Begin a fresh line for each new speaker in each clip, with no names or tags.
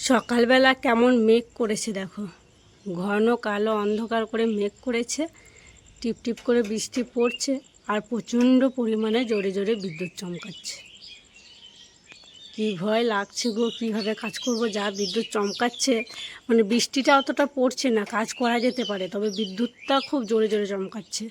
সকালবেলা কেমন মেঘ করেছে দেখো, ঘন কালো অন্ধকার করে মেঘ করেছে, টিপটিপ করে বৃষ্টি পড়ছে আর প্রচণ্ড পরিমাণে জোরে জোরে বিদ্যুৎ চমকাচ্ছে। কি ভয় লাগছে গো, কীভাবে কাজ করব, যা বিদ্যুৎ চমকাচ্ছে। মানে বৃষ্টিটা অতটা পড়ছে না, কাজ করা যেতে পারে, তবে বিদ্যুৎটা খুব জোরে জোরে চমকাচ্ছে।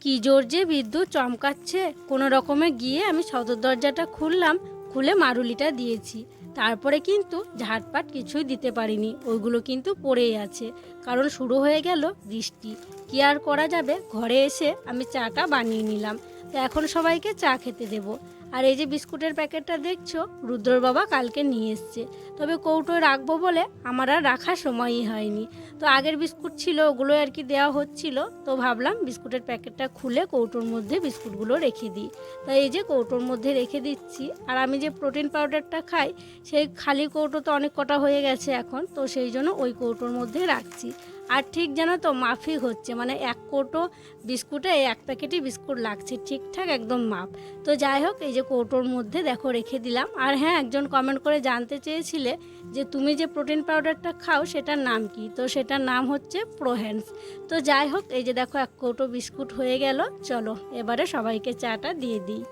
কি জোর যে বিদ্যুৎ চমকাচ্ছে, কোনো রকমে গিয়ে আমি সদর দরজাটা খুললাম, খুলে মারুলিটা দিয়েছি। তারপরে কিন্তু ঝাড়পাট কিছুই দিতে পারিনি, ওইগুলো কিন্তু পড়েই আছে, কারণ শুরু হয়ে গেল বৃষ্টি। কি আর করা যাবে, ঘরে এসে আমি চাটা বানিয়ে নিলাম। তো এখন সবাইকে চা খেতে দেবো। আর এই যে বিস্কুটের প্যাকেটটা দেখছো, রুদ্রর বাবা কালকে নিয়ে এসছে, তবে কৌটোয় রাখবো বলে আমার আর রাখার সময়ই হয়নি। তো আগের বিস্কুট ছিল, ওগুলো আর কি দেওয়া হচ্ছিল, তো ভাবলাম বিস্কুটের প্যাকেটটা খুলে কৌটোর মধ্যে বিস্কুটগুলো রেখে দিই। তাই এই যে কৌটোর মধ্যে রেখে দিচ্ছি। আর আমি যে প্রোটিন পাউডারটা খাই, সেই খালি কৌটো তো অনেক কটা হয়ে গেছে এখন, তো সেই জন্য ওই কৌটোর মধ্যে রাখছি। আর ঠিক যেন তো মাফিক হচ্ছে, মানে এক কৌটো বিস্কুটে এক প্যাকেটই বিস্কুট লাগছে, ঠিকঠাক একদম মাপ। তো যাই হোক, এই যে কৌটোর মধ্যে দেখো রেখে দিলাম। আর হ্যাঁ, একজন কমেন্ট করে জানতে চেয়েছিলে যে তুমি যে প্রোটিন পাউডারটা খাও সেটার নাম কি, তো সেটার নাম হচ্ছে প্রোহ্যান্স। তো যাই হোক, এই যে দেখো এক কৌটো বিস্কুট হয়ে গেল। চলো এবারে সবাইকে চাটা দিয়ে দিই।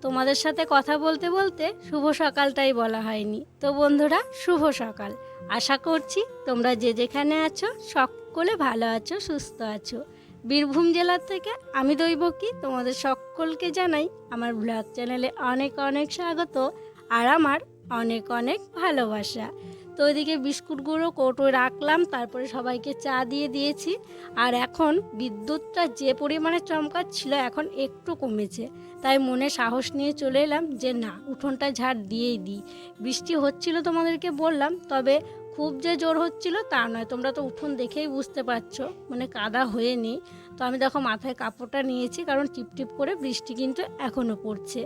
তোমাদের সাথে কথা বলতে বলতে শুভ সকালটাই বলা হয়নি। তো বন্ধুরা, শুভ সকাল। আশা করছি তোমরা যে যেখানে আছো সকলে ভালো আছো, সুস্থ আছো। বীরভূম জেলার থেকে আমি দৈবকী তোমাদের সকলকে জানাই আমার ব্লগ চ্যানেলে অনেক অনেক স্বাগত আর আমার অনেক অনেক ভালোবাসা। তো ওইদিকে বিস্কুটগুলো কৌটোয় রাখলাম, তারপরে সবাইকে চা দিয়ে দিয়েছি। আর এখন বিদ্যুৎটা যে পরিমাণে চমকাচ্ছিল এখন একটু কমেছে, তাই মনে সাহস নিয়ে চলে এলাম যে না, উঠোনটা ঝাড় দিয়েই দিই। বৃষ্টি হচ্ছিল তোমাদেরকে বললাম, তবে খুব যে জোর হচ্ছিল তা নয়, তোমরা তো উঠোন দেখেই বুঝতে পারছো, মানে কাদা হয়ে নেই। তো আমি দেখো মাথায় কাপড়টা নিয়েছি, কারণ টিপটিপ করে বৃষ্টি কিন্তু এখনও পড়ছে।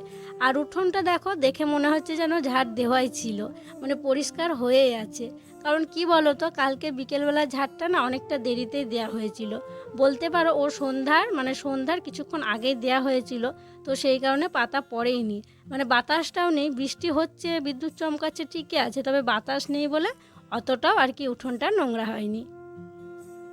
আর উঠোনটা দেখো, দেখে মনে হচ্ছে যেন ঝাড় দেওয়াই ছিল, মানে পরিষ্কার হয়েই আছে। কারণ কি বলো তো, কালকে বিকেলবেলা ঝাড়টা না অনেকটা দেরিতেই দেওয়া হয়েছিল, বলতে পারো ও সন্ধ্যার কিছুক্ষণ আগেই দেওয়া হয়েছিল। তো সেই কারণে পাতা পড়েইনি, মানে বাতাসটাও নেই, বৃষ্টি হচ্ছে বিদ্যুৎ চমকাচ্ছে ঠিকই আছে, তবে বাতাস নেই বলে অতটাও আর কি উঠোনটা নোংরা হয়নি।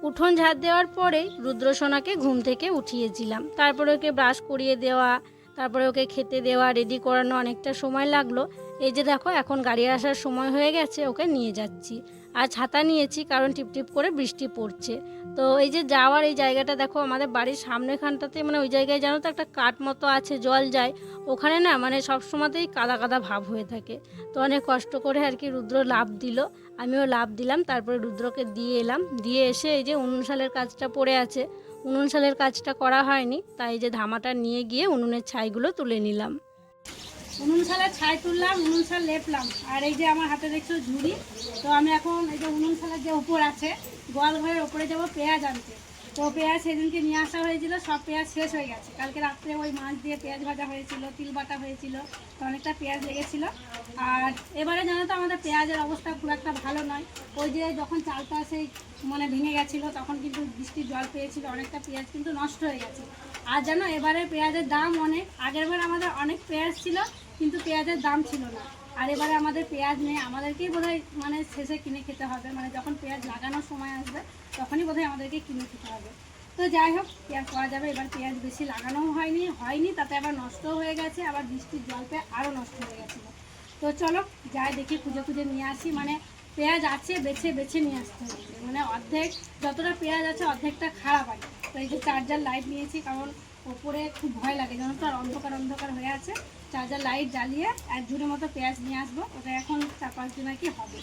উঠোন ঝাড় দেওয়ার পরেই রুদ্রসোনাকে ঘুম থেকে উঠিয়েছিলাম, তারপরে ওকে ব্রাশ করিয়ে দেওয়া, তারপরে ওকে খেতে দেওয়া, রেডি করানো অনেকটা সময় লাগলো। এই যে দেখো এখন গাড়ি আসার সময় হয়ে গেছে, ওকে নিয়ে যাচ্ছি। আর ছাতা নিয়েছি, কারণ টিপটিপ করে বৃষ্টি পড়ছে। তো এই যে যাওয়ার এই জায়গাটা দেখো, আমাদের বাড়ির সামনেখানটাতে, মানে ওই জায়গায় জানো তো একটা কাঠ মতো আছে, জল যায় ওখানে না, মানে সব সময়তেই কাদা কাদা ভাব হয়ে থাকে। তো অনেক কষ্ট করে আর কি রুদ্র লাফ দিল, আমিও লাফ দিলাম, তারপরে রুদ্রকে দিয়ে এলাম। দিয়ে এসে এই যে উনুন শালের কাজটা পড়ে আছে, উনুন শালের কাজটা করা হয়নি, তাই যে ধামাটা নিয়ে গিয়ে উনুনের ছাইগুলো তুলে নিলাম। উনুন শালের ছাই তুললাম, উনুন শাল লেপলাম। আর এই যে আমার হাতে দেখছো ঝুড়ি, তো আমি এখন এই যে উনুন শালের যে উপর আছে, গোয়াল ঘরের ওপরে যাবো পেঁয়াজ আনতে। তো পেঁয়াজ সেদিনকে নিয়ে আসা হয়েছিল, সব পেঁয়াজ শেষ হয়ে গেছে। কালকে রাত্রে ওই মাছ দিয়ে পেঁয়াজ ভাজা হয়েছিল, তিল বাটা হয়েছিল, তো অনেকটা পেঁয়াজ লেগেছিল। আর এবারে জানো তো আমাদের পেঁয়াজের অবস্থা খুব একটা ভালো নয়। ওই যে যখন চালটা সেই মানে ভেঙে গেছিলো, তখন কিন্তু বৃষ্টির জল পেয়েছিল, অনেকটা পেঁয়াজ কিন্তু নষ্ট হয়ে গেছে। আর জানো এবারে পেঁয়াজের দাম অনেক, আগেরবার আমাদের অনেক পেঁয়াজ ছিল কিন্তু পেঁয়াজের দাম ছিল না। আর এবারে আমাদের পেঁয়াজ নেই, আমাদেরকেই বোধহয় মানে শেষে কিনে খেতে হবে, মানে যখন পেঁয়াজ লাগানোর সময় আসবে তখনই বোধহয় আমাদেরকে কিনে খেতে হবে। তো যাই হোক, পেঁয়াজ করা যাবে। এবার পেঁয়াজ বেশি লাগানোও হয়নি, তাতে আবার নষ্টও হয়ে গেছে, আবার বৃষ্টির জল পেয়ে আরও নষ্ট হয়ে গেছিলো। তো চলো যাই দেখি, খুঁজে নিয়ে আসি, মানে পেঁয়াজ আছে বেছে বেছে নিয়ে আসতে হবে, মানে অর্ধেক যতটা পেঁয়াজ আছে অর্ধেকটা খারাপ আছে। তো এই যে চার্জার লাইট নিয়েছি, কারণ ওপরে খুব ভয় লাগে জানো তো, আর অন্ধকার অন্ধকার হয়ে আছে। চার্জার লাইট জ্বালিয়ে এক ঝুড়ির মতো পেঁয়াজ নিয়ে আসবো, ওটা এখন 4-5 দিন আর কি হবে।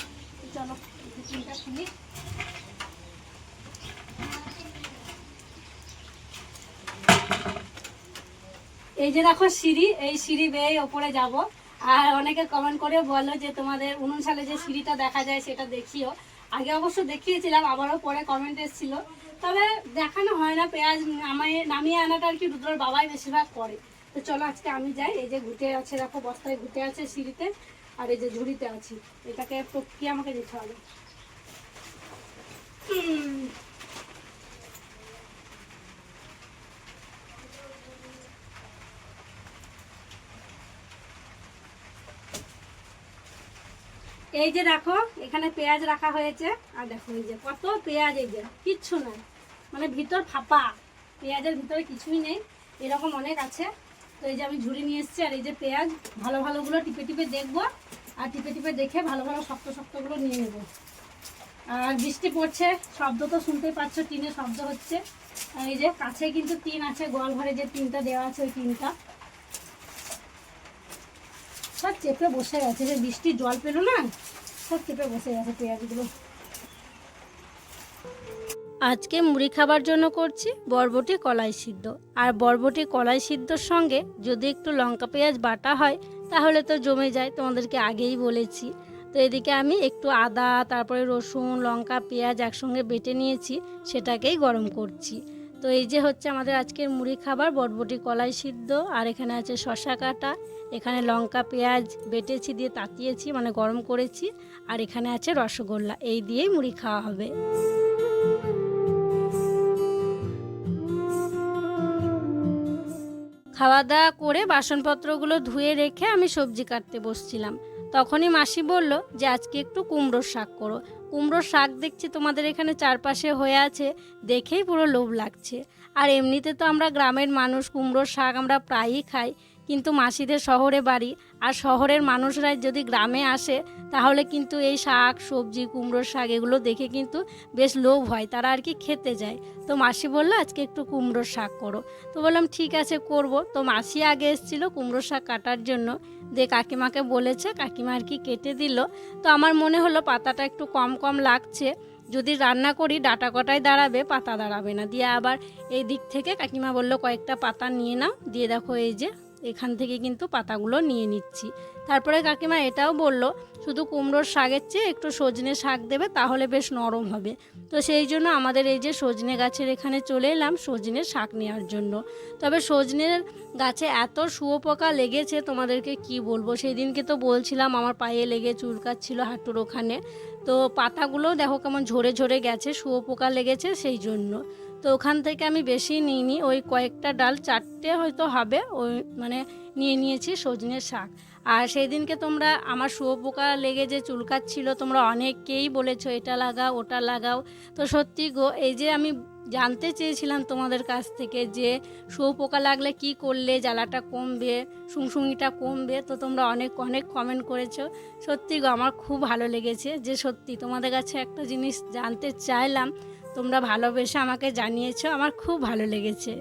চলো টিফিনটা খুলি। এই যে দেখো সিঁড়ি, এই সিঁড়ি বেয়ে ওপরে যাব। আর অনেকে কমেন্ট করে বলো যে তোমাদের উনুন শালে যে সিঁড়িটা দেখা যায় সেটা দেখিও। আগে অবশ্য দেখিয়েছিলাম, আবারও পরে কমেন্ট এসেছিলো, তবে দেখানো হয় না। পেঁয়াজ নামিয়ে আনাটা আর কি রুদ্রর বাবাই বেশিরভাগ করে। তো চলো আজকে আমি যাই। এই যে ঘুটে আছে দেখো, বস্তায় ঘুটে আছে সিঁড়িতে, আর এই যে ঝুড়িতে আছি, এটাকে প্রক্রিয়া আমাকে দিতে হবে। এই যে দেখো এখানে পেঁয়াজ রাখা হয়েছে, আর দেখো এই যে কত পেঁয়াজ, এই যে কিচ্ছু না, মানে ভিতর ফাঁপা, পেঁয়াজের ভিতরে কিছুই নেই, এরকম অনেক আছে। তো এই যে আমি ঝুড়ি নিয়ে এসেছি, আর এই যে পেঁয়াজ ভালো ভালোগুলো টিপে টিপে দেখবো, আর টিপে টিপে দেখে ভালো ভালো শক্ত শক্তগুলো নিয়ে নেব। আর বৃষ্টি পড়ছে, শব্দ তো শুনতেই পাচ্ছ, টিনের শব্দ হচ্ছে। আর এই যে কাছে কিন্তু টিন আছে, গোয়াল ঘরে যে টিনটা দেওয়া আছে ওই টিনটা সব চেপে বসে গেছে, যে বৃষ্টির জল পেলো না, সব চেপে বসে গেছে পেঁয়াজগুলো। আজকে মুড়ি খাবার জন্য করছি বরবটি কলাই সিদ্ধ, আর বরবটি কলাই সিদ্ধর সঙ্গে যদি একটু লঙ্কা পেঁয়াজ বাটা হয় তাহলে তো জমে যায়, তোমাদেরকে আগেই বলেছি। তো এদিকে আমি একটু আদা, তারপরে রসুন, লঙ্কা, পেঁয়াজ একসঙ্গে বেটে নিয়েছি, সেটাকেই গরম করছি। তো এই যে হচ্ছে আমাদের আজকের মুড়ি খাবার বরবটি কলাই সিদ্ধ, আর এখানে আছে শসা কাটা, এখানে লঙ্কা পেঁয়াজ বেটেছি দিয়ে তাতিয়েছি, মানে গরম করেছি, আর এখানে আছে রসগোল্লা, এই দিয়েই মুড়ি খাওয়া হবে। খাওয়া দাওয়া করে বাসনপত্রগুলো ধুয়ে রেখে আমি সবজি কাটতে বসছিলাম, তখনই মাসি বলল যে আজকে একটু কুমড়োর শাক করো। কুমড়োর শাক দেখছি তোমাদের এখানে চারপাশে হয়ে আছে, দেখেই পুরো লোভ লাগছে। আর এমনিতে তো আমরা গ্রামের মানুষ, কুমড়োর শাক আমরা প্রায়ই খাই, কিন্তু মাসিদের শহরে বাড়ি, আর শহরের মানুষরা যদি গ্রামে আসে তাহলে কিন্তু এই শাক সবজি, কুমড়োর শাক এগুলো দেখে কিন্তু বেশ লোভ হয়, তারা আর কি খেতে যায়। তো মাসি বললো আজকে একটু কুমড়োর শাক করো, তো বললাম ঠিক আছে করব। তো মাসি আগে এসেছিলো কুমড়োর শাক কাটার জন্য, দিয়ে কাকিমাকে বলেছে, কাকিমা আর কি কেটে দিল। তো আমার মনে হলো পাতাটা একটু কম কম লাগছে, যদি রান্না করি ডাটা কটায় দাঁড়াবে, পাতা দাঁড়াবে না। দিয়ে আবার এই দিক থেকে কাকিমা বলল কয়েকটা পাতা নিয়ে নাও, দিয়ে দেখো এই যে এখান থেকে কিন্তু পাতাগুলো নিয়ে নিচ্ছি। তারপরে কাকিমা এটাও বলল শুধু কুমড়োর শাকের চেয়ে একটু সজনে শাক দেবে, তাহলে বেশ নরম হবে। তো সেই জন্য আমাদের এই যে সজনে গাছের এখানে চলে এলাম সজনের শাক নেওয়ার জন্য। তবে সজনের গাছে এত শুয়োপোকা লেগেছে তোমাদেরকে কি বলবো, সেই দিনকে তো বলছিলাম আমার পায়ে লেগে চুলকাচ্ছিল হাঁটুর ওখানে। তো পাতাগুলো দেখো কেমন ঝরে ঝরে গেছে, শুয়োপোকা লেগেছে সেই জন্য। তো ওখান থেকে আমি বেশি নিইনি, ওই কয়েকটা ডাল, 4টে হয়তো হবে, ওই মানে নিয়ে নিয়েছি সজনের শাক। আর সেই দিনকে তোমরা আমার শুয়োপোকা লেগে যে চুলকাচ্ছিল, তোমরা অনেকেই বলেছো এটা লাগাও ওটা লাগাও। তো সত্যি গো, এই যে আমি জানতে চেয়েছিলাম তোমাদের কাছ থেকে যে শুয়োপোকা লাগলে কি করলে জ্বালাটা কমবে, শুংশুঙিটা কমবে, তো তোমরা অনেক অনেক কমেন্ট করেছো। সত্যি গো আমার খুব ভালো লেগেছে, যে সত্যি তোমাদের কাছে একটা জিনিস জানতে চাইলাম, তোমরা ভালোবেসে আমাকে জানিয়েছো, আমার খুব ভালো লেগেছে।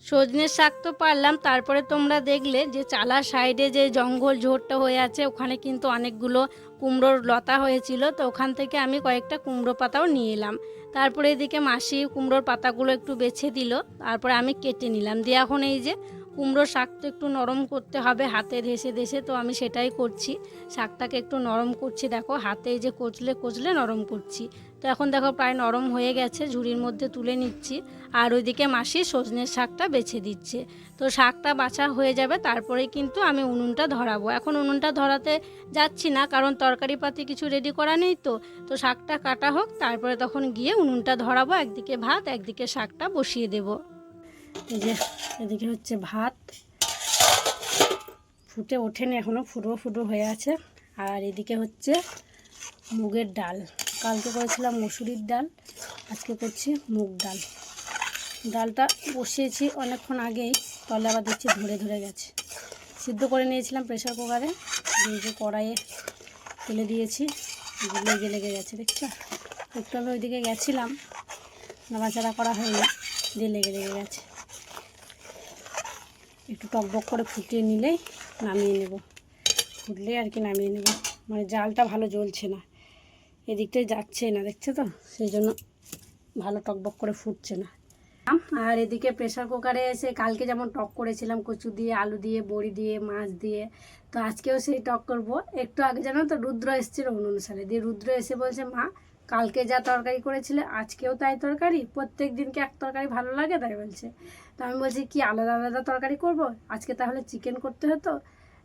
সজনের শাক তো পারলাম, তারপরে তোমরা দেখলে যে চালার সাইডে যে জঙ্গল ঝোড়টা হয়ে আছে, ওখানে কিন্তু অনেকগুলো কুমড়োর লতা হয়েছিল, তো ওখান থেকে আমি কয়েকটা কুমড়ো পাতাও নিয়ে এলাম। তারপরে এদিকে মাসি কুমড়োর পাতাগুলো একটু বেছে দিল, তারপরে আমি কেটে নিলাম। দিয়ে এখন এই যে কুমড়োর শাক তো একটু নরম করতে হবে হাতে ধেসে ধেসে, তো আমি সেটাই করছি, শাকটাকে একটু নরম করছি। দেখো হাতে এই যে কচলে কচলে নরম করছি। তো এখন দেখো প্রায় নরম হয়ে গেছে, ঝুড়ির মধ্যে তুলে নিচ্ছি। আর ওইদিকে মাসি সজনের শাকটা বেছে দিচ্ছে। তো শাকটা বাছা হয়ে যাবে, তারপরে কিন্তু আমি উনুনটা ধরাবো। এখন উনুনটা ধরাতে যাচ্ছি না, কারণ তরকারি পাতি কিছু রেডি করা নেই। তো শাকটা কাটা হোক, তারপরে তখন গিয়ে উনুনটা ধরাবো, একদিকে ভাত একদিকে শাকটা বসিয়ে দেব। এই যে এদিকে হচ্ছে ভাত, ফুটে ওঠেনি এখনও, ফুটো ফুটো হয়ে আছে। আর এদিকে হচ্ছে মুগের ডাল, কালকে করেছিলাম মসুরির ডাল, আজকে করছি মুগ ডাল। ডালটা বসিয়েছি অনেকক্ষণ আগেই, তলে আবার দেখছি ধরে ধরে গেছে। সিদ্ধ করে নিয়েছিলাম প্রেসার কুকারে, দিয়ে যে কড়াইয়ে তুলে দিয়েছি, লেগে লেগে গেছে দেখছো। একটু আমি ওইদিকে গেছিলাম, নাড়াচাড়া করা হয়নি, দিয়ে লেগে লেগে গেছে। একটু টকবক করে ফুটিয়ে নিলেই নামিয়ে নেব, ফুটলেই আর কি নামিয়ে নেব। মানে জালটা ভালো জ্বলছে না, এদিকটাই যাচ্ছে না, দেখছো তো, সেই জন্য ভালো টকবক করে ফুটছে না। আর এদিকে প্রেসার কুকারে এসে কালকে যেমন টক করেছিলাম কচু দিয়ে, আলু দিয়ে, বড়ি দিয়ে, মাছ দিয়ে, তো আজকেও সেই টক করব। একটু আগে জানো তো রুদ্র এসেছিল অনুসারে, দিয়ে রুদ্র এসে বলছে মা কালকে যা তরকারি করেছিলে আজকেও তাই তরকারি, প্রত্যেক দিনকে এক তরকারি ভালো লাগে, তাই বলছে। তো আমি বলছি কি আলাদা আলাদা তরকারি করব, আজকে তাহলে চিকেন করতে হতো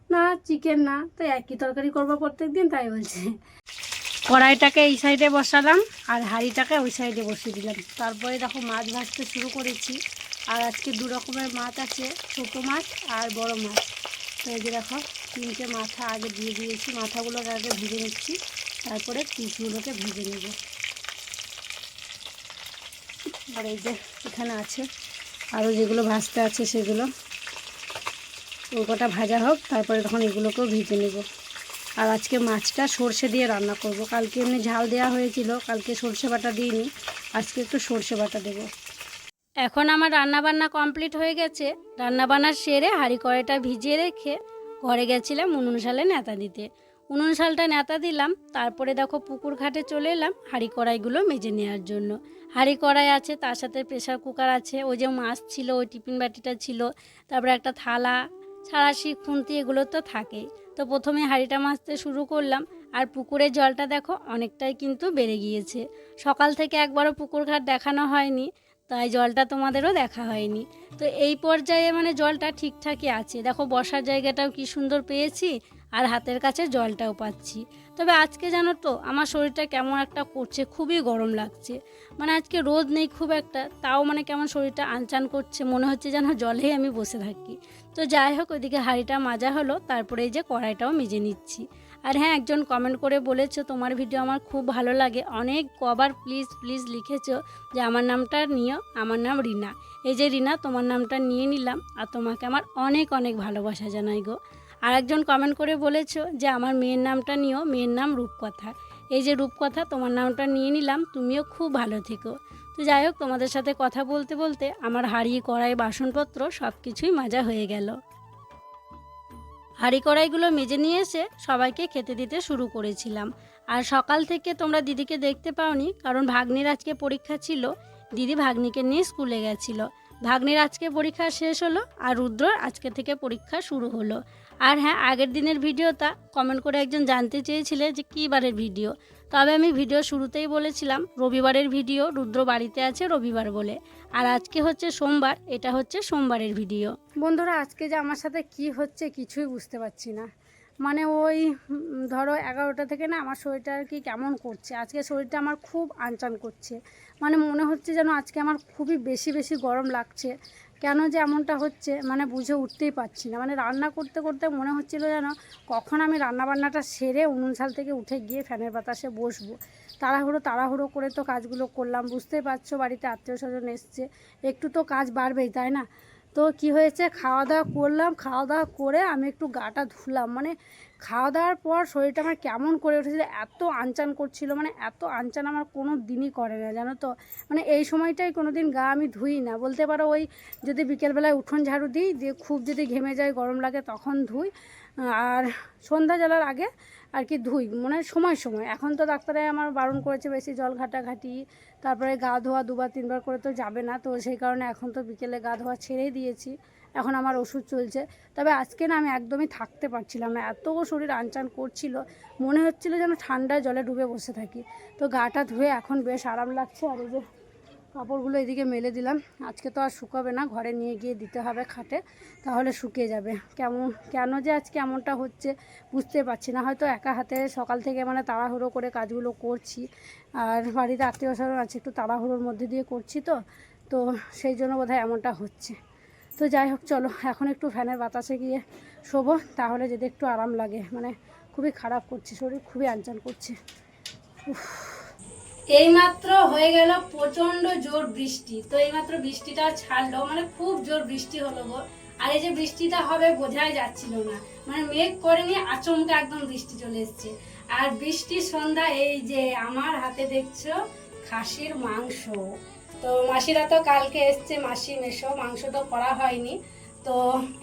না, চিকেন না, তো একই তরকারি করবো প্রত্যেক দিন, তাই বলছে। কড়াইটাকে এই সাইডে বসালাম আর হাঁড়িটাকে ওই সাইডে বসিয়ে দিলাম। তারপরে দেখো মাছ ভাজতে শুরু করেছি। আর আজকে 2 রকমের মাছ আছে, ছোটো মাছ আর বড় মাছ। তো এই যে দেখো 3টে মাথা আগে দিয়ে দিয়েছি, মাথাগুলোকে আগে ভেজে নিচ্ছি, তারপরে পিসগুলোকে ভেজে নেব। আর এই যে এখানে আছে আরও যেগুলো ভাজতে আছে সেগুলো, ওই কটা ভাজা হোক, তারপরে তখন এগুলোকেও ভেজে নেব। আর আজকে মাছটা সর্ষে দিয়ে রান্না করব। কালকে এমনি ঝাল দেওয়া হয়েছিল, কালকে সর্ষে বাটা দিইনি, আজকে একটু সর্ষে বাটা দেব। এখন আমার রান্নাবান্না কমপ্লিট হয়ে গেছে। রান্নাবান্না সেরে হাঁড়ি কড়াইটা ভিজিয়ে রেখে ঘরে গেছিলাম উনুন শালে ন্যাতা দিতে। উনুন শালটা ন্যাতা দিলাম, তারপরে দেখো পুকুর ঘাটে চলে এলাম হাঁড়ি কড়াইগুলো মেজে নেওয়ার জন্য। হাঁড়ি কড়াই আছে, তার সাথে প্রেসার কুকার আছে, ওই যে মাছ ছিল, ওই টিফিন বাটিটা ছিল, তারপরে একটা থালা, ছাড়াশি, খুন্তি, এগুলো তো থাকেই। তো প্রথমে হাঁড়িটা মাজতে শুরু করলাম। আর পুকুরের জলটা দেখো অনেকটাই কিন্তু বেড়ে গিয়েছে। সকাল থেকে একবারও পুকুর ঘাট দেখানো হয়নি, তাই জলটা তোমাদেরও দেখা হয়নি। তো এই পর্যায়ে মানে জলটা ঠিকঠাকই আছে। দেখো বসার জায়গাটাও কি সুন্দর পেয়েছি, আর হাতের কাছে জলটাও পাচ্ছি। তবে আজকে জানো তো আমার শরীরটা কেমন একটা করছে, খুবই গরম লাগছে। মানে আজকে রোদ নেই খুব একটা, তাও মানে কেমন শরীরটা আনচান করছে, মনে হচ্ছে যেন জলেই আমি বসে থাকি। তো যাই হোক, ওইদিকে হাঁড়িটা মাজা হলো, তারপরে এই যে কড়াইটাও মেজে নিচ্ছি। আর হ্যাঁ, একজন কমেন্ট করে বলেছো তোমার ভিডিও আমার খুব ভালো লাগে, অনেক কবার প্লিজ প্লিজ লিখেছো যে আমার নামটা নিও, আমার নাম রিনা। এই যে রিনা, তোমার নামটা নিয়ে নিলাম, আর তোমাকে আমার অনেক অনেক ভালোবাসা জানাই গো। আর একজন কমেন্ট করে বলেছো যে আমার মেয়ের নামটা নিও, মেয়ের নাম রূপকথা। এই যে রূপকথা, তোমার নামটা নিয়ে নিলাম, তুমিও খুব ভালো থেকো। তো যাই হোক, তোমাদের সাথে কথা বলতে বলতে আমার হাঁড়ি কড়াই বাসনপত্র সব কিছুই মাজা হয়ে গেল। হাঁড়ি কড়াইগুলো মেজে নিয়ে এসে সবাইকে খেতে দিতে শুরু করেছিলাম। আর সকাল থেকে তোমরা দিদিকে দেখতে পাওনি, কারণ ভাগ্নির আজকে পরীক্ষা ছিল। দিদি ভাগ্নিকে নিয়ে স্কুলে গেছিল। ভাগ্নির আজকে পরীক্ষা শেষ হলো, আর রুদ্রর আজকে থেকে পরীক্ষা শুরু হলো। আর হ্যাঁ, আগের দিনের ভিডিওটা কমেন্ট করে একজন জানতে চেয়েছিলে যে কী বারের ভিডিও। তবে আমি ভিডিও শুরুতেই বলেছিলাম রবিবারের ভিডিও, রুদ্র বাড়িতে আছে রবিবার বলে। আর আজকে হচ্ছে সোমবার, এটা হচ্ছে সোমবারের ভিডিও। বন্ধুরা, আজকে যে আমার সাথে কি হচ্ছে কিছুই বুঝতে পারছি না। মানে ওই ধরো 11টা থেকে না আমার শরীরটা আর কি কেমন করছে। আজকে শরীরটা আমার খুব আনচান করছে, মানে মনে হচ্ছে যেন আজকে আমার খুবই বেশি বেশি গরম লাগছে। কেন যে এমনটা হচ্ছে মানে বুঝে উঠতেই পারছি না। মানে রান্না করতে করতে মনে হচ্ছিল যেন কখন আমি রান্নাবান্নাটা সেরে উনুন শাল থেকে উঠে গিয়ে ফ্যানের বাতাসে বসবো। তাড়াহুড়ো করে তো কাজগুলো করলাম, বুঝতেই পারছো বাড়িতে আত্মীয় স্বজন এসছে, একটু তো কাজ বাড়বেই, তাই না? তো কি হয়েছে, খাওয়া দাওয়া করলাম, খাওয়া দাওয়া করে আমি একটু গাটা ধুলাম। মানে খাওয়া দাওয়ার পর শরীরটা আমার কেমন করে উঠেছিল, এত আনচান করছিল, মানে এত আনচান আমার কোনো দিনই করে না জানো তো। মানে এই সময়টাই কোনো দিন গা আমি ধুই না বলতে পারো। ওই যদি বিকেলবেলায় উঠোন ঝাড়ু দিই, দিয়ে খুব যদি ঘেমে যায়, গরম লাগে, তখন ধুই। আর সন্ধ্যা জ্বালার আগে আর কি ধুই, মানে সময় সময়। এখন তো ডাক্তারে আমার বারণ করেছে বেশি জল ঘাটাঘাটি, তারপরে গা ধোয়া 2বার 3বার করে তো যাবে না। তো সেই কারণে এখন তো বিকেলে গা ধোয়া ছেড়েই দিয়েছি, এখন আমার ওষুধ চলছে। তবে আজকে না আমি একদমই থাকতে পারছিলাম না, এত শরীর আনচান করছিল, মনে হচ্ছিল যেন ঠান্ডায় জলে ডুবে বসে থাকি। তো গাটা ধুয়ে এখন বেশ আরাম লাগছে। আর এই যে কাপড়গুলো এদিকে মেলে দিলাম, আজকে তো আর শুকাবে না, ঘরে নিয়ে গিয়ে দিতে হবে খাটে, তাহলে শুকিয়ে যাবে। কেন যে আজকে এমনটা হচ্ছে বুঝতে পারছি না। হয়তো একা হাতে সকাল থেকে মানে তাড়াহুড়ো করে কাজগুলো করছি, আর বাড়িতে আত্মীয় স্বজন আছে, একটু তাড়াহুড়োর মধ্যে দিয়ে করছি, তো সেই জন্য বোধহয় এমনটা হচ্ছে। তো যাই হোক, চলো এখন একটু ফ্যানের বাতাসে গিয়ে শোবো, তাহলে যদি একটু আরাম লাগে। মানে খুবই খারাপ করছে শরীর, খুবই আনচান করছে। এইমাত্র হয়ে গেল প্রচন্ড জোর বৃষ্টি। তো এইমাত্র বৃষ্টিটা ছাড়লো, মানে খুব জোর বৃষ্টি হলো গো। আর এই যে বৃষ্টিটা হবে বোঝাই যাচ্ছিল না, মানে মেঘ করেনি, আচমকা একদম বৃষ্টি চলে এসছে। আর বৃষ্টির সন্ধ্যা, এই যে আমার হাতে দেখছো খাসির মাংস। তো মাসিরা তো কালকে এসছে, মাসি মেশো, মাংস তো করা হয়নি। তো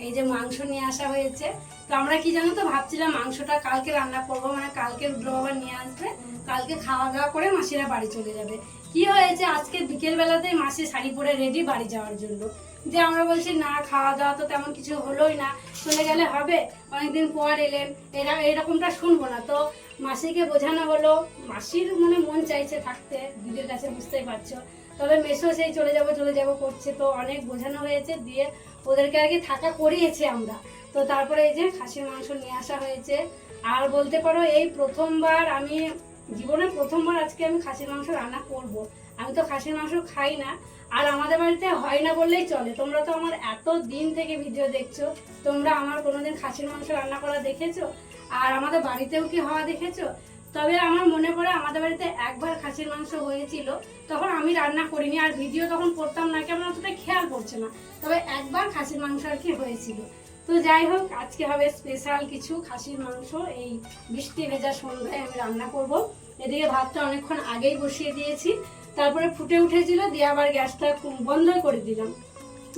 এই যে মাংস নিয়ে আসা হয়েছে। তো আমরা কি জানো তো ভাবছিলাম মাংসটা কালকে রান্না করবো, মানে কালকে রুদ্র বাবা নিয়ে আসবে, কালকে খাওয়া দাওয়া করে মাসিরা বাড়ি চলে যাবে। কি হয়েছে, আজকে বিকেল বেলাতেই মাসি শাড়ি পরে রেডি বাড়ি যাওয়ার জন্য। যে আমরা বলছি না, খাওয়া দাওয়া তো তেমন কিছু হলোই না, চলে গেলে হবে, অনেকদিন পর এলেন, এরকমটা শুনবো না। তো মাসিকে বোঝানো হলো, মাসির মানে মন চাইছে থাকতে দিদির কাছে, বুঝতেই পারছো। তবে মেসো সেই চলে যাবো করছে, তো অনেক বোঝানো হয়েছে, দিয়ে ওদেরকে আর কি থাকা করিয়েছে আমরা। তো তারপরে এই যে খাসির মাংস নিয়ে আসা হয়েছে। আর বলতে পারো এই প্রথমবার, আমি জীবনে প্রথমবার আজকে আমি খাসির মাংস রান্না করব। আমি তো খাসির মাংস খাই না, আর আমাদের বাড়িতে হয় না বললেই চলে। তোমরা তো আমার এত দিন থেকে ভিডিও দেখছো, তোমরা আমার কোনোদিন খাসির মাংস রান্না করা দেখেছো? আর আমাদের বাড়িতেও কি হওয়া দেখেছো? তবে আমার মনে পড়ে আমাদের বাড়িতে একবার খাসির মাংস হয়েছিল, তখন আমি রান্না করিনি, আর ভিডিও তখন করতাম না, কেমন অতটা খেয়াল পড়ছে না। তবে একবার খাসির মাংস আর কি হয়েছিল। তো যাই হোক, আজকে হবে স্পেশাল কিছু খাসির মাংস। এই বৃষ্টি ভেজা সন্ধ্যায় আমি রান্না করব। এদিকে ভাতটা অনেকক্ষণ আগেই বসিয়ে দিয়েছি, তারপরে ফুটে উঠেছিল, দিয়ে আবার গ্যাসটা বন্ধ করে দিলাম।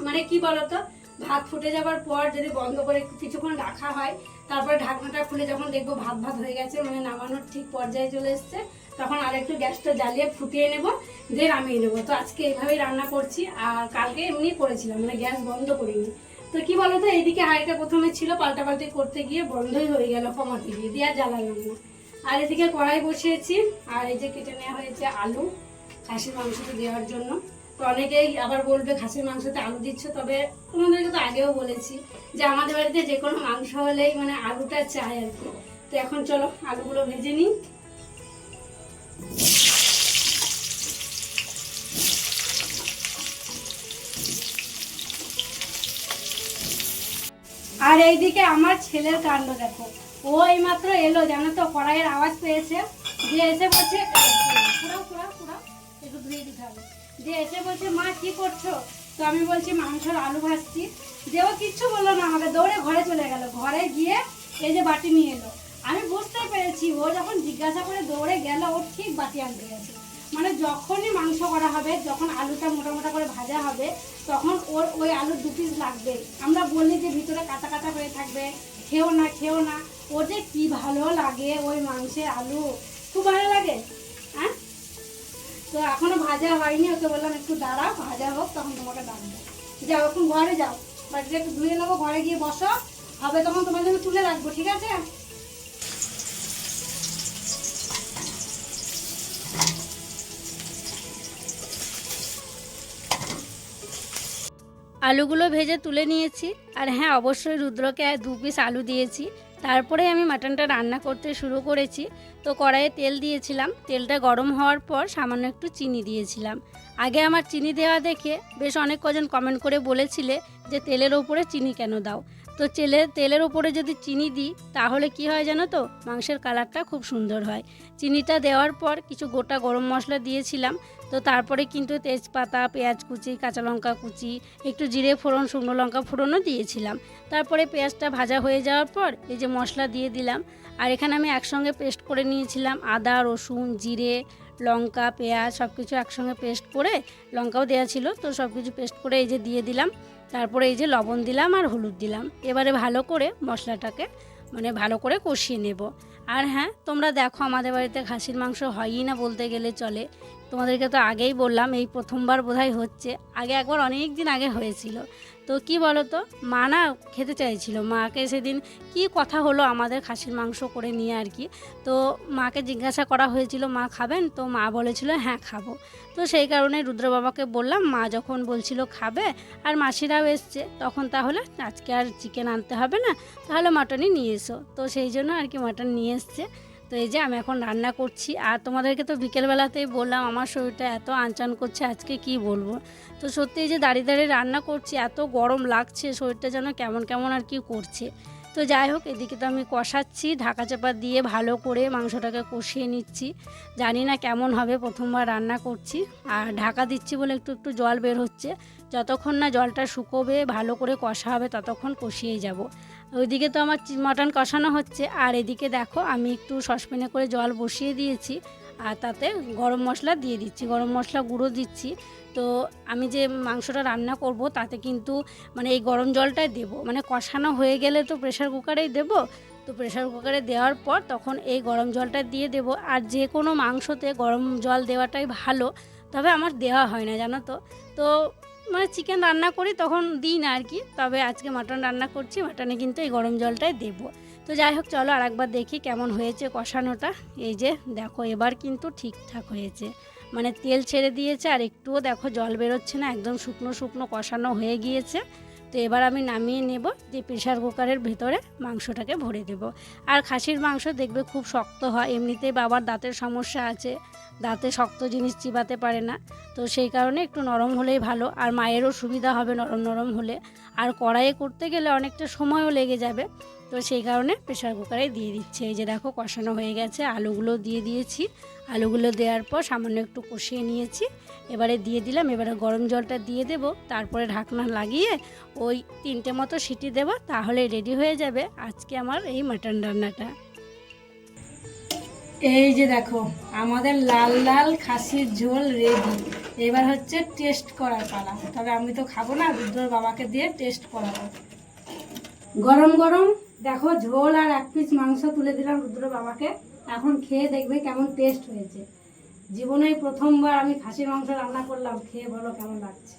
মানে কি বলতো, ভাত ফুটে যাবার পর যদি বন্ধ করে কিছুক্ষণ রাখা হয়, তারপরে ঢাকনাটা খুলে যখন দেখবো ভাত ভাত হয়ে গেছে, মানে নামানোর ঠিক পর্যায়ে চলে এসছে, তখন আরেকটু গ্যাসটা জ্বালিয়ে ফুটিয়ে নেব, দিয়ে নামিয়ে নেবো। তো আজকে এইভাবেই রান্না করছি, আর কালকে এমনি করেছিলাম, মানে গ্যাস বন্ধ করিনি। তো কি বলতো, এইদিকে হাঁড়িটা প্রথমে ছিল, পাল্টাপাল্টি করতে গিয়ে বন্ধই হয়ে গেল, কমাতে গিয়ে দিয়ে আর জ্বালালাম না। আর এদিকে কড়াই বসিয়েছি, আর এই যে কেটে নেওয়া হয়েছে আলু খাসির মাংসতে দেওয়ার জন্য। তো অনেকেই আবার বলবে খাসির মাংসতে আলু দিচ্ছ, তবে তোমাদেরকে তো আগেও বলেছি যে আমাদের বাড়িতে যে কোনো মাংস হলেই মানে আলুটা চাই আর কি। তো এখন চলো আলুগুলো ভেজে নিই। আর এইদিকে আমার ছেলের কাণ্ড দেখো, ও এইমাত্র এলো, জানো তো, কড়াইয়ের আওয়াজ পেয়েছে, যে এসে বলছে একটু ধুয়ে দিতে হবে, যে এসে বলছে মা কি করছো? তো আমি বলছি মাংসর আলু ভাজছি। যে ও কিচ্ছু বললো না, আমাকে দৌড়ে ঘরে চলে গেল, ঘরে গিয়ে এই যে বাটি নিয়ে এলো। আমি বুঝতে পেরেছি ও যখন জিজ্ঞাসা করে দৌড়ে গেল, ও ঠিক বাটি আনতে গেছে। মানে যখনই মাংস করা হবে, যখন আলুটা মোটা মোটা করে ভাজা হবে, তখন ওর ওই আলুর 2 পিস লাগবে। আমরা বললি যে ভিতরে কাঁচা কাঁচা হয়ে থাকবে, খেও না খেও না, ওর যে কি ভালো লাগে ওই মাংসের আলু, খুব ভালো লাগে। হ্যাঁ, তো এখনো ভাজা হয়নি, ওকে বললাম একটু দাঁড়াও, ভাজা হোক তখন তোমাকে ডাকবো। যাও এখন ঘরে যাও, বাড়িতে একটু ধুয়ে নেবো, ঘরে গিয়ে বসো, হবে তখন তোমার জন্য তুলে রাখবো, ঠিক আছে? আলুগুলো ভেজে তুলে নিয়েছি, আর হ্যাঁ অবশ্যই রুদ্রকে 2 পিস আলু দিয়েছি। তারপরে আমি মাটনটা রান্না করতে শুরু করেছি। তো কড়াইয়ে তেল দিয়েছিলাম, তেলটা গরম হওয়ার পর সামান্য একটু চিনি দিয়েছিলাম। আগে আমার চিনি দেওয়া দেখে বেশ অনেক কজন কমেন্ট করে বলেছিলে যে তেলের ওপরে চিনি কেন দাও। তো তেলের ওপরে যদি চিনি দিই তাহলে কি হয় জানো তো, মাংসের কালারটা খুব সুন্দর হয়। চিনিটা দেওয়ার পর কিছু গোটা গরম মশলা দিয়েছিলাম। তো তারপরে কিন্তু তেজপাতা, পেঁয়াজ কুচি, কাঁচা লঙ্কা কুচি, একটু জিরে ফোড়ন, শুকনো লঙ্কা ফোড়নও দিয়েছিলাম। তারপরে পেঁয়াজটা ভাজা হয়ে যাওয়ার পর এই যে মশলা দিয়ে দিলাম। আর এখানে আমি একসঙ্গে পেস্ট করে নিয়েছিলাম আদা, রসুন, জিরে, লঙ্কা, পেঁয়াজ সব কিছু একসঙ্গে পেস্ট করে, লঙ্কাও দেওয়া ছিল, তো সব কিছু পেস্ট করে এই যে দিয়ে দিলাম। তারপরে এই যে লবণ দিলাম আর হলুদ দিলাম। এবারে ভালো করে মশলাটাকে মানে ভালো করে কষিয়ে নেব। আর হ্যাঁ, তোমরা দেখো আমাদের বাড়িতে খাসির মাংস হয়ই না বলতে গেলে চলে। তোমাদেরকে তো আগেই বললাম, এই প্রথমবার বোধহয় হচ্ছে, আগে একবার অনেক দিন আগে হয়েছিল। তো কি বলো তো, মা না খেতে চাইছিল, মাকে সেদিন কি কথা হলো আমাদের খাসির মাংস করে নিয়ে আর কি। তো মাকে জিজ্ঞাসা করা হয়েছিল মা খাবেন, তো মা বলেছিল হ্যাঁ খাবো। তো সেই কারণে রুদ্র বাবাকে বললাম, মা যখন বলছিল খাবে আর মাসিরাও এসছে, তখন তাহলে আজকে আর চিকেন আনতে হবে না, তাহলে মাটনই নিয়ে এসো। তো সেই জন্য আর কি মাটন নিয়ে এসছে। তো এই যে আমি এখন রান্না করছি। আর তোমাদেরকে তো বিকেলবেলাতেই বললাম আমার শরীরটা এত আনচান করছে, আজকে কি বলবো। তো সত্যি এই যে দাঁড়িয়ে দাঁড়িয়ে রান্না করছি, এত গরম লাগছে, শরীরটা যেন কেমন কেমন আর কি করছে। তো যাই হোক, এদিকে তো আমি কষাচ্ছি, ঢাকা চাপা দিয়ে ভালো করে মাংসটাকে কষিয়ে নিচ্ছি। জানি না কেমন হবে, প্রথমবার রান্না করছি। আর ঢাকা দিচ্ছি বলে একটু একটু জল বের হচ্ছে, যতক্ষণ না জলটা শুকোবে ভালো করে কষা হবে ততক্ষণ কষিয়েই যাব। ওইদিকে তো আমার মটন কষানো হচ্ছে, আর এদিকে দেখো আমি একটু সসপ্যানে করে জল বসিয়ে দিয়েছি, আর তাতে গরম মশলা দিয়ে দিচ্ছি, গরম মশলা গুঁড়ো দিচ্ছি। তো আমি যে মাংসটা রান্না করব তাতে কিন্তু মানে এই গরম জলটাই দেব, মানে কষানো হয়ে গেলে তো প্রেশার কুকারেই দেব। তো প্রেশার কুকারে দেওয়ার পর তখন এই গরম জলটা দিয়ে দেব। আর যে কোনো মাংসতে গরম জল দেওয়াটাই ভালো, তবে আমার দেওয়া হয় না জানো তো। তো মানে চিকেন রান্না করি তখন দিই না আর কি, তবে আজকে মাটন রান্না করছি, মাটনে কিন্তু এই গরম জলটাই দেব। তো যাই হোক, চলো আরেকবার দেখি কেমন হয়েছে কষানোটা। এই যে দেখো, এবার কিন্তু ঠিকঠাক হয়েছে, মানে তেল ছেড়ে দিয়েছে, আর একটুও দেখো জল বেরোচ্ছে না, একদম শুকনো শুকনো কষানো হয়ে গিয়েছে। তো এবার আমি নামিয়ে নেব, দিয়ে প্রেশার কুকারের ভেতরে মাংসটাকে ভরে দেব। আর খাসির মাংস দেখবে খুব শক্ত হয়, এমনিতেই বাবার দাঁতের সমস্যা আছে, দাঁতে শক্ত জিনিস চিবাতে পারে না, তো সেই কারণে একটু নরম হলেই ভালো, আর মায়েরও সুবিধা হবে নরম নরম হলে। আর কড়াইয়ে করতে গেলে অনেকটা সময়ও লেগে যাবে, তো সেই কারণে প্রেশার কুকারে দিয়ে দিচ্ছে। এই যে দেখো কষানো হয়ে গেছে, আলুগুলো দিয়ে দিয়েছি, আলুগুলো দেওয়ার পর সামান্য একটু কষিয়ে নিয়েছি, এবারে দিয়ে দিলাম। এবারে গরম জলটা দিয়ে দেব, তারপরে ঢাকনা লাগিয়ে ওই 3টে মতো সিটি দেব, তাহলে রেডি হয়ে যাবে আজকে আমার এই মাটন রান্নাটা। এই যে দেখো আমাদের লাল লাল খাসির ঝোল রেডি। এবার হচ্ছে টেস্ট করার পালা, তবে আমি তো খাবো না, রুদ্রর বাবাকে দিয়ে টেস্ট করাবো। গরম গরম দেখো ঝোল আর 1 পিস মাংস তুলে দিলাম রুদ্রর বাবাকে, এখন খেয়ে দেখবে কেমন টেস্ট হয়েছে। জীবনে প্রথমবার আমি খাসির মাংস রান্না করলাম, খেয়ে বলো কেমন লাগছে।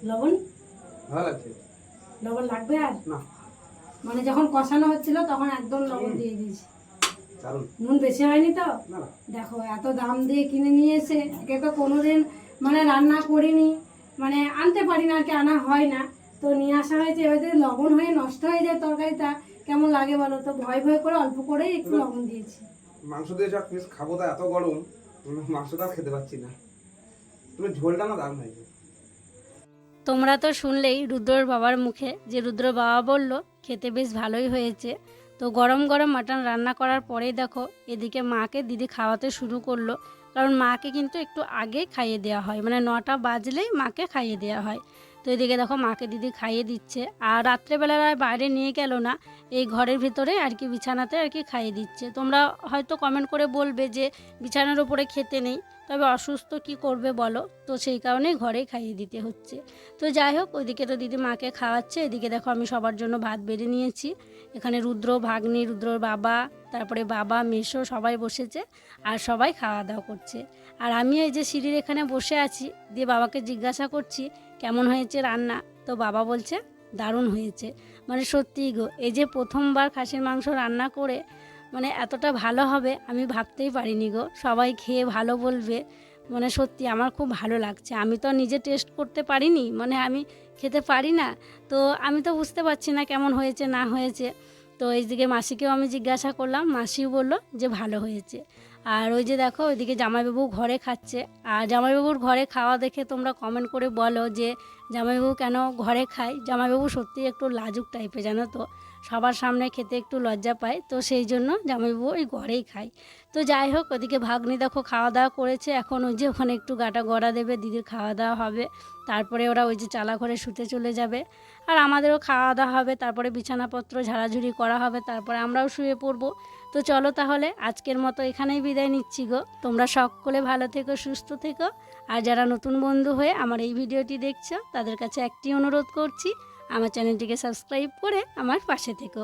লবণ
ভালো লাগছে?
লবণ লাগবে আর
না,
মানে যখন কষানো হচ্ছিল তখন একদম লবণ দিয়ে দিয়েছি।
দারুণ।
নুন বেশি হয়নি তো?
না না,
দেখো এত দাম দিয়ে কিনে নিয়ে এসে একে তো কোনোদিন মানে রান্না করিনি, মানে আনতে পারি না আর কি, আনা হয় না, তো নিয়ে আসা হয়েছে। এবার যদি লবণ হয়ে নষ্ট হয়ে যায় তরকারিটা কেমন লাগে বলো তো, ভয় ভয় করে অল্প করেই একটু লবণ দিয়েছি।
মাংস দিয়ে যা পিস খাবো, তা এত গরম মাংসটা খেতে পাচ্ছি না। তুমি ঝোলটা না দারুণ হয়েছে।
তোমরা তো শুনলেই রুদ্রর বাবার মুখে যে রুদ্র বাবা বলল খেতে বেশ ভালোই হয়েছে। তো গরম গরম মাটন রান্না করার পরেই দেখো এদিকে মাকে দিদি খাওয়াতে শুরু করলো, কারণ মাকে কিন্তু একটু আগেই খাইয়ে দেওয়া হয়, মানে 9টা বাজলেই মাকে খাইয়ে দেওয়া হয়। তো এদিকে দেখো মাকে দিদি খাইয়ে দিচ্ছে, আর রাত্রেবেলার আর বাইরে নিয়ে গেল না, এই ঘরের ভিতরে আর কি বিছানাতে আর কি খাইয়ে দিচ্ছে। তোমরা হয়তো কমেন্ট করে বলবে যে বিছানার উপরে খেতে নেই, তবে অসুস্থ কি করবে বলো, তো সেই কারণেই ঘরেই খাইয়ে দিতে হচ্ছে। তো যাই হোক, ওইদিকে তো দিদি মাকে খাওয়াচ্ছে, এদিকে দেখো আমি সবার জন্য ভাত বেড়ে নিয়েছি। এখানে রুদ্র, ভাগ্নি, রুদ্রর বাবা, তারপরে বাবা, মেসো সবাই বসেছে, আর সবাই খাওয়া দাওয়া করছে। আর আমি এই যে সিঁড়ির এখানে বসে আছি, দিয়ে বাবাকে জিজ্ঞাসা করছি কেমন হয়েছে রান্না, তো বাবা বলছে দারুণ হয়েছে। মানে সত্যিই গো, এই যে প্রথমবার খাসির মাংস রান্না করে মানে এতটা ভালো হবে আমি ভাবতেই পারিনি গো। সবাই খেয়ে ভালো বলবে, মানে সত্যি আমার খুব ভালো লাগছে। আমি তো নিজে টেস্ট করতে পারিনি, মানে আমি খেতে পারি না, তো আমি তো বুঝতে পারছি না কেমন হয়েছে না হয়েছে। তো এইদিকে মাসিকেও আমি জিজ্ঞাসা করলাম, মাসিও বললো যে ভালো হয়েছে। আর ওই যে দেখো ওইদিকে জামাইবাবু ঘরে খাচ্ছে, আর জামাইবাবুর ঘরে খাওয়া দেখে তোমরা কমেন্ট করে বলো যে জামাইবাবু কেন ঘরে খায়। জামাইবাবু সত্যি একটু লাজুক টাইপের, জানো তো, সবার সামনে খেতে একটু লজ্জা পায়, তো সেই জন্য জামাইবাবু ওই ঘরেই খায়। তো যাই হোক, ওদিকে ভাগ্নি দেখো খাওয়া দাওয়া করেছে, এখন ওই যে ওখানে একটু গাটা গড়া দেবে, দিদির খাওয়া দাওয়া হবে, তারপরে ওরা ওই যে চালা ঘরে শুতে চলে যাবে, আর আমাদেরও খাওয়া দাওয়া হবে, তারপরে বিছানাপত্র ঝাড়াঝুড়ি করা হবে, তারপরে আমরাও শুয়ে পড়বো। তো চলো তাহলে আজকের মতো এখানেই বিদায় নিচ্ছি গো। তোমরা সকলে ভালো থেকো, সুস্থ থেকো। আর যারা নতুন বন্ধু হয়ে আমার এই ভিডিওটি দেখছো তাদের কাছে একটি অনুরোধ করছি, আমার চ্যানেলটিকে সাবস্ক্রাইব করে আমার পাশে থেকো।